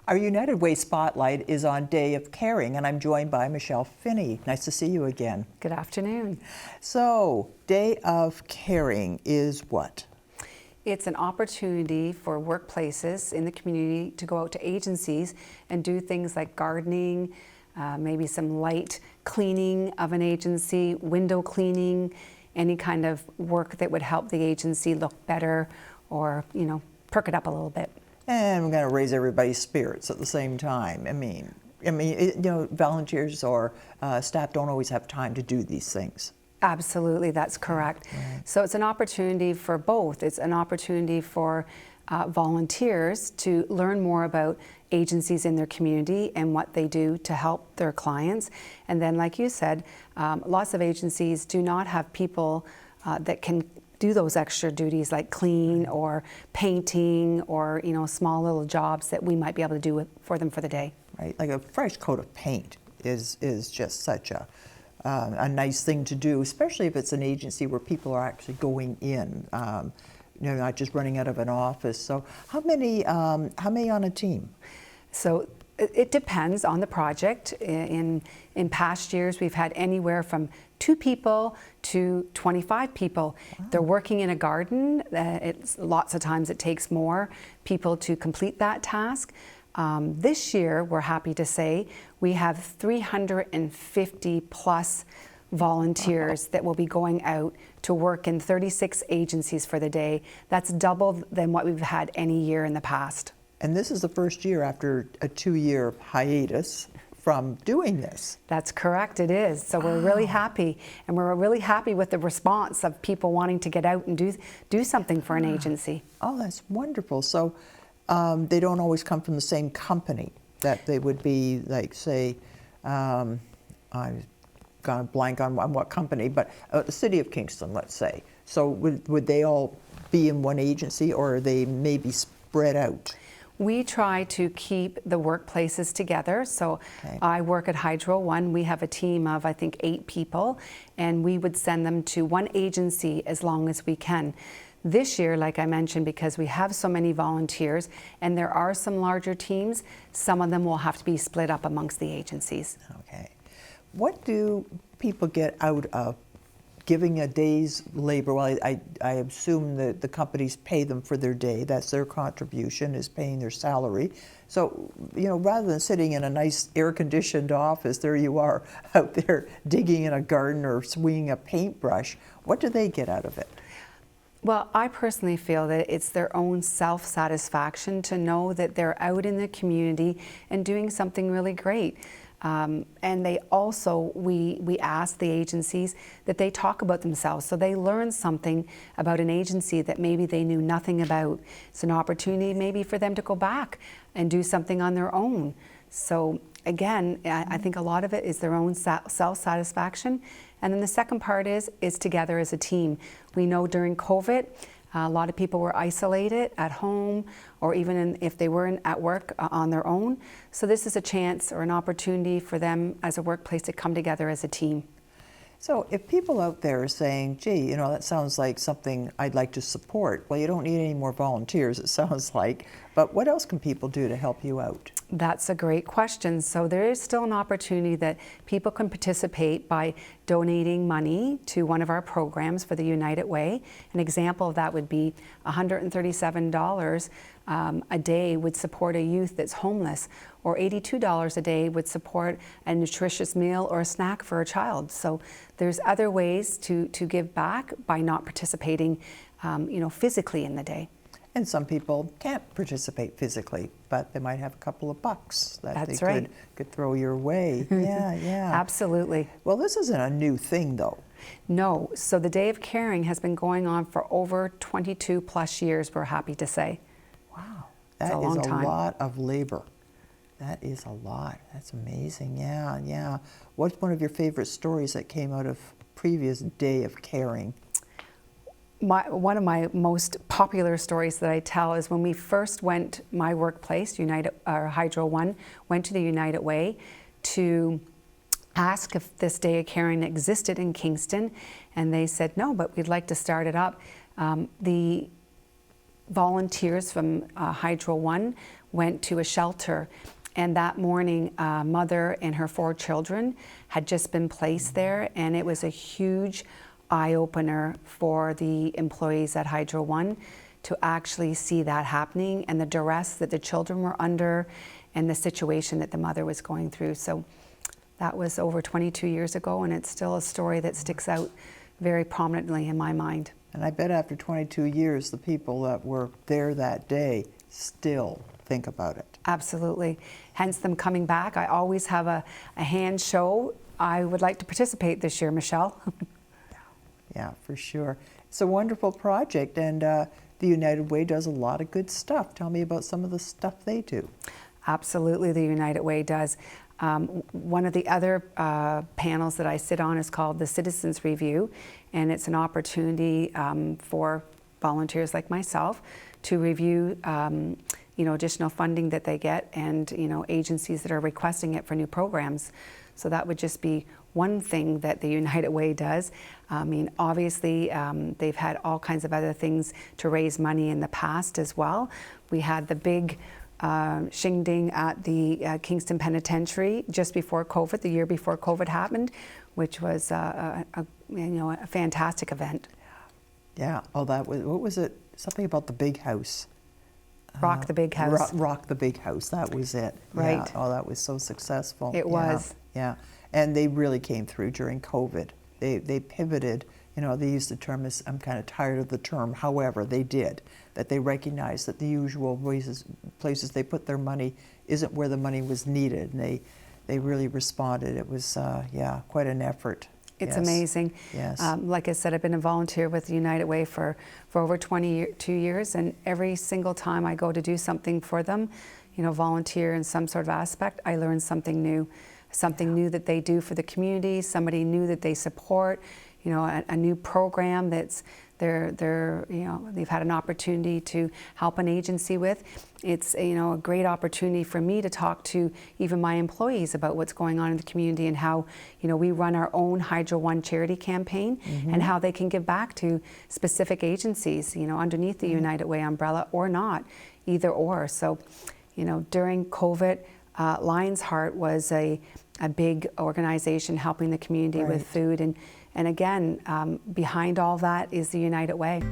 Our United Way Spotlight is on Day of Caring, and I'm joined by Michele Finney. Nice to see you again. Good afternoon. So, Day of Caring is what? It's an opportunity for workplaces in the community to go out to agencies and do things like gardening, maybe some light cleaning of an agency, window cleaning, any kind of work that would help the agency look better or, perk it up a little bit. And we're going to raise everybody's spirits at the same time. I mean, volunteers or staff don't always have time to do these things. Absolutely, that's correct. Right. So it's an opportunity for both. It's an opportunity for volunteers to learn more about agencies in their community and what they do to help their clients. And then, like you said, lots of agencies do not have people that can do those extra duties like clean or painting or small little jobs that we might be able to do for them for the day. Right, like a fresh coat of paint is just such a nice thing to do, especially if it's an agency where people are actually going in, not just running out of an office. So how many on a team? So it depends on the project. In past years, we've had anywhere from 2 people to 25 people. Wow. They're working in a garden. Lots of times it takes more people to complete that task. This year, we're happy to say, we have 350 plus volunteers that will be going out to work in 36 agencies for the day. That's double than what we've had any year in the past. And this is the first year after a 2-year hiatus from doing this. That's correct, it is. So we're really happy, and we're really happy with the response of people wanting to get out and do something for an agency. Oh, that's wonderful. So they don't always come from the same company, that they would be like, say, I've gone blank on what company, but the City of Kingston, let's say. So would they all be in one agency, or are they maybe spread out? We try to keep the workplaces together. So okay. I work at Hydro One. We have a team of, I think, 8 people, and we would send them to one agency as long as we can. This year, like I mentioned, because we have so many volunteers and there are some larger teams, some of them will have to be split up amongst the agencies. Okay. What do people get out of giving a day's labor? Well, I assume that the companies pay them for their day. That's their contribution, is paying their salary. So, rather than sitting in a nice air-conditioned office, there you are out there digging in a garden or swinging a paintbrush. What do they get out of it? Well, I personally feel that it's their own self-satisfaction to know that they're out in the community and doing something really great. And they also, we ask the agencies that they talk about themselves, so they learn something about an agency that maybe they knew nothing about. It's an opportunity maybe for them to go back and do something on their own. So again, I think a lot of it is their own self-satisfaction. And then the second part is together as a team. We know during COVID, a lot of people were isolated at home, or even if they were at work on their own. So this is a chance or an opportunity for them as a workplace to come together as a team. So if people out there are saying, gee, that sounds like something I'd like to support, well, you don't need any more volunteers, it sounds like, but what else can people do to help you out? That's a great question. So there is still an opportunity that people can participate by donating money to one of our programs for the United Way. An example of that would be $137 a day would support a youth that's homeless, or $82 a day would support a nutritious meal or a snack for a child. So there's other ways to give back by not participating physically in the day. And some people can't participate physically, but they might have a couple of bucks that That's they right. could throw your way. Yeah. Absolutely. Well, this isn't a new thing, though. No. So the Day of Caring has been going on for over 22 plus years, we're happy to say. Wow. That is a lot of labor. That is a lot. That's amazing. Yeah. What's one of your favorite stories that came out of previous Day of Caring? One of my most popular stories that I tell is when we first went, my workplace, Hydro One, went to the United Way to ask if this Day of Caring existed in Kingston, and they said no, but we'd like to start it up. The volunteers from Hydro One went to a shelter, and that morning a mother and her 4 children had just been placed there, and it was a huge eye-opener for the employees at Hydro One to actually see that happening, and the duress that the children were under and the situation that the mother was going through. So that was over 22 years ago, and it's still a story that sticks out very prominently in my mind. And I bet after 22 years, the people that were there that day still think about it. Absolutely. Hence them coming back. I always have a hand show. I would like to participate this year, Michelle. Yeah, for sure. It's a wonderful project, and the United Way does a lot of good stuff. Tell me about some of the stuff they do. Absolutely, the United Way does. One of the other panels that I sit on is called the Citizens Review, and it's an opportunity for volunteers like myself to review additional funding that they get, and agencies that are requesting it for new programs. So that would just be one thing that the United Way does. I mean, obviously, they've had all kinds of other things to raise money in the past as well. We had the big shindig at the Kingston Penitentiary just before COVID, the year before COVID happened, which was a fantastic event. Yeah. Oh, that was, what was it? Something about the big house. Rock the Big House. Rock the Big House. That was it. Right. Yeah. Oh, that was so successful. It was. Yeah. And they really came through during COVID. They pivoted. They used the term, I'm kind of tired of the term, however, they did. That they recognized that the usual places they put their money isn't where the money was needed. And they really responded. It was, quite an effort. It's amazing. Yes. Like I said, I've been a volunteer with the United Way for over 22 years, and every single time I go to do something for them, volunteer in some sort of aspect, I learn something new that they do for the community, somebody new that they support, a new program that's they've had an opportunity to help an agency with. It's a great opportunity for me to talk to even my employees about what's going on in the community, and how we run our own Hydro One charity campaign, and how they can give back to specific agencies underneath the United Way umbrella, or not, either or. So during COVID, Lion's Heart was a big organization helping the community with food, and again, behind all that is the United Way.